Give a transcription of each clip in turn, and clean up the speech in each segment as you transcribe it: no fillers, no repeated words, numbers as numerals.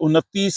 29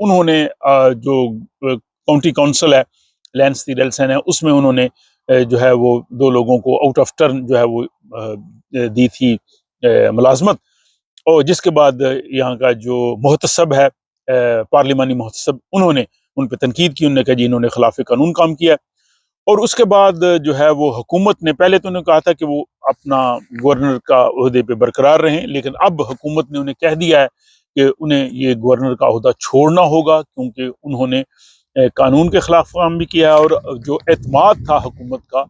انہوں نے جو کاؤنٹی کونسل ہے لینس دی ریلسن ہے، اس میں انہوں نے جو ہے وہ 2 لوگوں کو آؤٹ آف ٹرن جو ہے وہ دی تھی ملازمت، اور جس کے بعد یہاں کا جو محتسب ہے پارلیمانی محتسب، انہوں نے ان پہ تنقید کی، انہوں نے کہا جی انہوں نے خلاف قانون کام کیا ہے۔ اور اس کے بعد جو ہے وہ حکومت نے، پہلے تو انہوں نے کہا تھا کہ وہ اپنا گورنر کا عہدے پہ برقرار رہیں، لیکن اب حکومت نے انہیں کہہ دیا ہے کہ انہیں یہ گورنر کا عہدہ چھوڑنا ہوگا، کیونکہ انہوں نے قانون کے خلاف کام بھی کیا، اور جو اعتماد تھا حکومت کا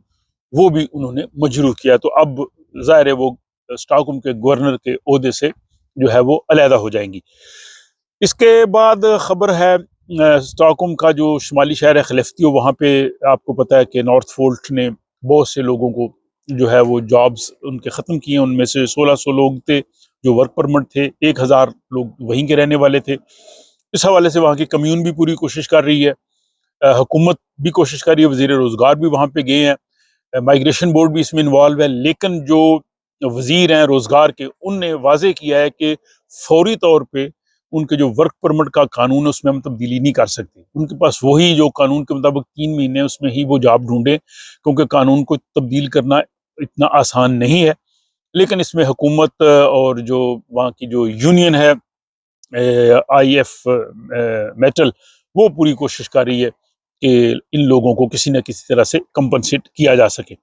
وہ بھی انہوں نے مجروح کیا۔ تو اب ظاہر ہے وہ اسٹاک ہوم کے گورنر کے عہدے سے جو ہے وہ علیحدہ ہو جائیں گی۔ اس کے بعد خبر ہے اسٹاک ہوم کا جو شمالی شہر ہے خلیفتیو، وہاں پہ آپ کو پتہ ہے کہ نارتھ فولٹ نے بہت سے لوگوں کو جو ہے وہ جابز ان کے ختم کیے، ان میں سے 1600 لوگ تھے جو ورک پرمٹ تھے، 1000 لوگ وہیں کے رہنے والے تھے۔ اس حوالے سے وہاں کی کمیون بھی پوری کوشش کر رہی ہے، حکومت بھی کوشش کر رہی ہے، وزیر روزگار بھی وہاں پہ گئے ہیں، مائیگریشن بورڈ بھی اس میں انوالو ہے، لیکن جو وزیر ہیں روزگار کے، ان نے واضح کیا ہے کہ فوری طور پہ ان کے جو ورک پرمٹ کا قانون ہے اس میں ہم تبدیلی نہیں کر سکتے، ان کے پاس وہی جو قانون کے مطابق 3 مہینے اس میں ہی وہ جاب ڈھونڈیں، کیونکہ قانون کو تبدیل کرنا اتنا آسان نہیں ہے۔ لیکن اس میں حکومت اور جو وہاں کی جو یونین ہے آئی ایف میٹل، وہ پوری کوشش کر رہی ہے کہ ان لوگوں کو کسی نہ کسی طرح سے کمپنسیٹ کیا جا سکے۔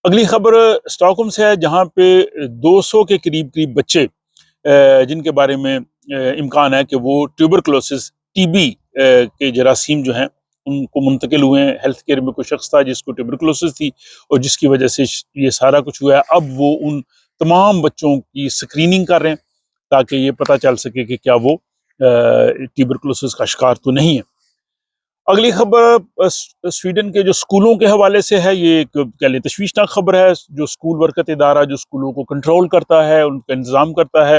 اگلی خبر اسٹاک ہوم سے ہے، جہاں پہ 200 کے قریب بچے جن کے بارے میں امکان ہے کہ وہ ٹیوبرکلوسس ٹی بی کے جراثیم جو ہیں ان کو منتقل ہوئے ہیں۔ ہیلتھ کیئر میں کوئی شخص تھا جس کو ٹیوبرکلوسس تھی، اور جس کی وجہ سے یہ سارا کچھ ہوا ہے۔ اب وہ ان تمام بچوں کی سکریننگ کر رہے ہیں تاکہ یہ پتہ چل سکے کہ کیا وہ ٹیوبرکلوسس کا شکار تو نہیں ہے۔ اگلی خبر سویڈن کے جو سکولوں کے حوالے سے ہے، یہ ایک کہہ لیں تشویشناک خبر ہے۔ جو سکول ورکت ادارہ جو سکولوں کو کنٹرول کرتا ہے، ان کا انتظام کرتا ہے،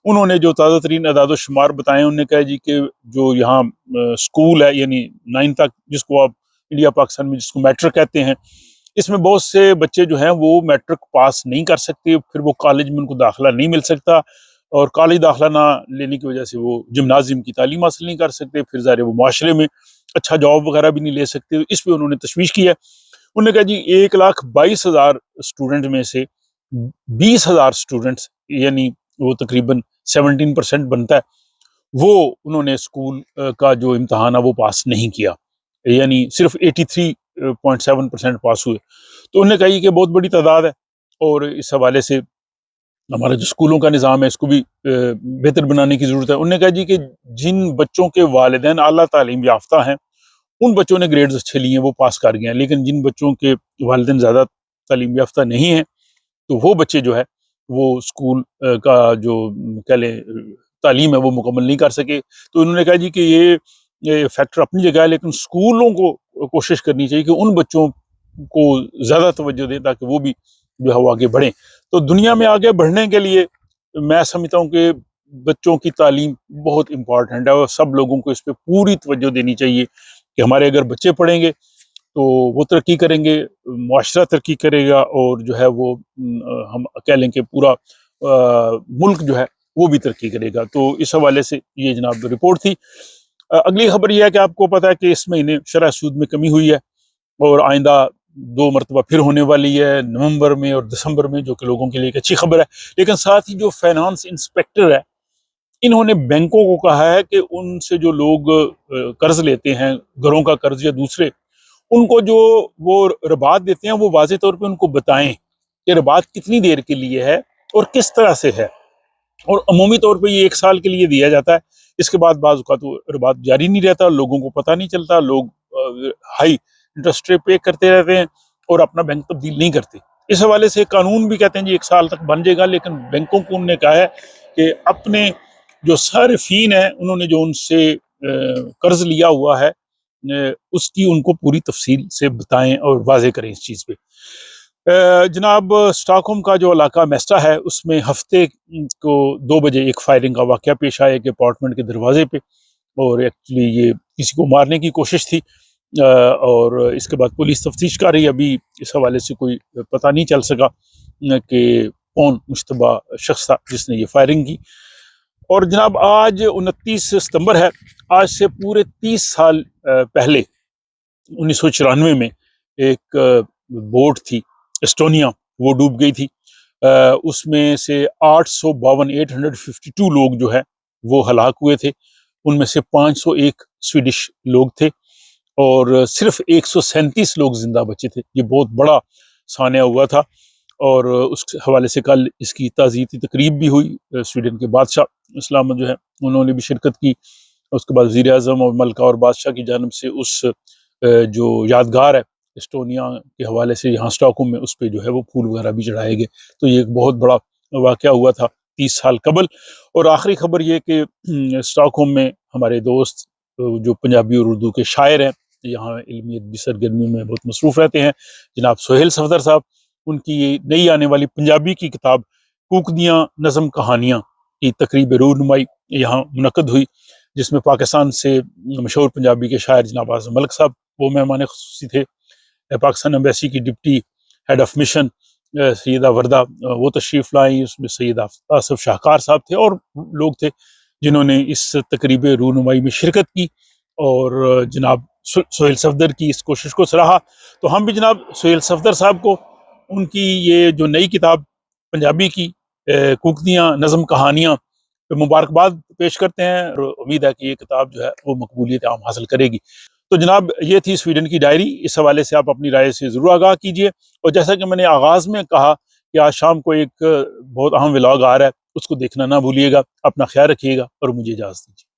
انہوں نے جو تازہ ترین اعداد و شمار بتائے، انہوں نے کہا جی کہ جو یہاں سکول ہے یعنی 9 تک، جس کو آپ انڈیا پاکستان میں جس کو میٹرک کہتے ہیں، اس میں بہت سے بچے جو ہیں وہ میٹرک پاس نہیں کر سکتے، پھر وہ کالج میں ان کو داخلہ نہیں مل سکتا، اور کالج داخلہ نہ لینے کی وجہ سے وہ جمنازیم کی تعلیم حاصل نہیں کر سکتے، پھر ظاہر وہ معاشرے میں اچھا جاب وغیرہ بھی نہیں لے سکتے۔ اس پہ انہوں نے تشویش کی ہے۔ انہوں نے کہا جی 1,22,000 اسٹوڈنٹ میں سے 20,000 اسٹوڈنٹس، یعنی وہ تقریباً 17% بنتا ہے، وہ انہوں نے اسکول کا جو امتحان ہے وہ پاس نہیں کیا، یعنی صرف 83.7% پاس ہوئے۔ تو انہوں نے کہا کہ بہت بڑی تعداد ہے، اور اس حوالے سے ہمارا جو اسکولوں کا نظام ہے اس کو بھی بہتر بنانے کی ضرورت ہے۔ انہوں نے کہا جی کہ جن بچوں کے والدین اعلیٰ تعلیم یافتہ ہیں ان بچوں نے گریڈز اچھے لیے ہیں، وہ پاس کر گئے ہیں، لیکن جن بچوں کے والدین زیادہ تعلیم یافتہ نہیں ہیں تو وہ بچے جو ہے وہ اسکول کا جو کہہ لیں تعلیم ہے وہ مکمل نہیں کر سکے۔ تو انہوں نے کہا جی کہ یہ فیکٹر اپنی جگہ ہے، لیکن اسکولوں کو کوشش کرنی چاہیے کہ ان بچوں کو زیادہ توجہ دیں تاکہ وہ بھی جو ہے وہ آگے بڑھیں۔ تو دنیا میں آگے بڑھنے کے لیے میں سمجھتا ہوں کہ بچوں کی تعلیم بہت امپورٹنٹ ہے، اور سب لوگوں کو اس پہ پوری توجہ دینی چاہیے کہ ہمارے اگر بچے پڑھیں گے تو وہ ترقی کریں گے، معاشرہ ترقی کرے گا، اور جو ہے وہ ہم کہہ لیں کہ پورا ملک جو ہے وہ بھی ترقی کرے گا۔ تو اس حوالے سے یہ جناب رپورٹ تھی۔ اگلی خبر یہ ہے کہ آپ کو پتہ ہے کہ اس مہینے شرح سود میں کمی ہوئی ہے، اور آئندہ 2 مرتبہ پھر ہونے والی ہے، نومبر میں اور دسمبر میں، جو کہ لوگوں کے لیے ایک اچھی خبر ہے۔ لیکن ساتھ ہی جو فائنانس انسپیکٹر ہے، انہوں نے بینکوں کو کہا ہے کہ ان سے جو لوگ قرض لیتے ہیں، گھروں کا قرض یا دوسرے، ان کو جو وہ ربات دیتے ہیں وہ واضح طور پہ ان کو بتائیں کہ ربات کتنی دیر کے لیے ہے اور کس طرح سے ہے، اور عمومی طور پہ یہ 1 سال کے لیے دیا جاتا ہے، اس کے بعد بعض اوقات وہ ربات جاری نہیں رہتا، لوگوں کو پتہ نہیں چلتا، لوگ ہائی انٹرسٹ ریٹ پے کرتے رہتے ہیں اور اپنا بینک تبدیل نہیں کرتے۔ اس حوالے سے قانون بھی کہتے ہیں جی 1 سال تک بن جائے گا، لیکن بینکوں کو انہوں نے کہا ہے کہ اپنے جو صارفین ہیں انہوں نے جو ان سے قرض لیا ہوا ہے اس کی ان کو پوری تفصیل سے بتائیں اور واضح کریں اس چیز پہ۔ جناب اسٹاک ہوم کا جو علاقہ میسٹا ہے اس میں ہفتے کو 2 بجے ایک فائرنگ کا واقعہ پیش آیا کہ اپارٹمنٹ کے دروازے پہ، اور ایکچولی یہ کسی کو مارنے کی کوشش تھی، اور اس کے بعد پولیس تفتیش کر رہی ہے۔ ابھی اس حوالے سے کوئی پتہ نہیں چل سکا کہ کون مشتبہ شخص تھا جس نے یہ فائرنگ کی۔ اور جناب آج 29 ستمبر ہے. آج سے پورے 30 سال پہلے 1994 میں ایک بوٹ تھی اسٹونیا، وہ ڈوب گئی تھی. اس میں سے 852 لوگ جو ہے وہ ہلاک ہوئے تھے. ان میں سے 501 سویڈش لوگ تھے اور صرف 137 لوگ زندہ بچے تھے. یہ بہت بڑا سانحہ ہوا تھا اور اس حوالے سے کل اس کی تعزیتی تقریب بھی ہوئی. سویڈن کے بادشاہ سلامت جو ہے انہوں نے بھی شرکت کی. اس کے بعد وزیر اعظم اور ملکہ اور بادشاہ کی جانب سے اس جو یادگار ہے اسٹونیا کے حوالے سے یہاں اسٹاک ہوم میں، اس پہ جو ہے وہ پھول وغیرہ بھی چڑھائے گئے. تو یہ ایک بہت بڑا واقعہ ہوا تھا 30 سال قبل. اور آخری خبر یہ کہ اسٹاک ہوم میں ہمارے دوست جو پنجابی اور اردو کے شاعر ہیں، یہاں علمی ادبی سرگرمیوں میں بہت مصروف رہتے ہیں، جناب سہیل صفدر صاحب، ان کی یہ نئی آنے والی پنجابی کی کتاب کوکدیاں نظم کہانیاں کی تقریب رونمائی یہاں منعقد ہوئی، جس میں پاکستان سے مشہور پنجابی کے شاعر جناب اعظم ملک صاحب وہ مہمان خصوصی تھے. پاکستان ایمبیسی کی ڈپٹی ہیڈ آف مشن سیدہ وردہ وہ تشریف لائیں. اس میں سید آصف شاہکار صاحب تھے اور لوگ تھے جنہوں نے اس تقریب رونمائی میں شرکت کی اور جناب سہیل صفدر کی اس کوشش کو سراہا. تو ہم بھی جناب سہیل صفدر صاحب کو ان کی یہ جو نئی کتاب پنجابی کی کوکدیاں نظم کہانیاں پہ مبارکباد پیش کرتے ہیں اور امید ہے کہ یہ کتاب جو ہے وہ مقبولیت عام حاصل کرے گی. تو جناب یہ تھی سویڈن کی ڈائری. اس حوالے سے آپ اپنی رائے سے ضرور آگاہ کیجیے. اور جیسا کہ میں نے آغاز میں کہا کہ آج شام کو ایک بہت اہم ولاگ آ رہا ہے، اس کو دیکھنا نہ بھولیے گا. اپنا خیال رکھیے گا اور مجھے اجازت دیجیے.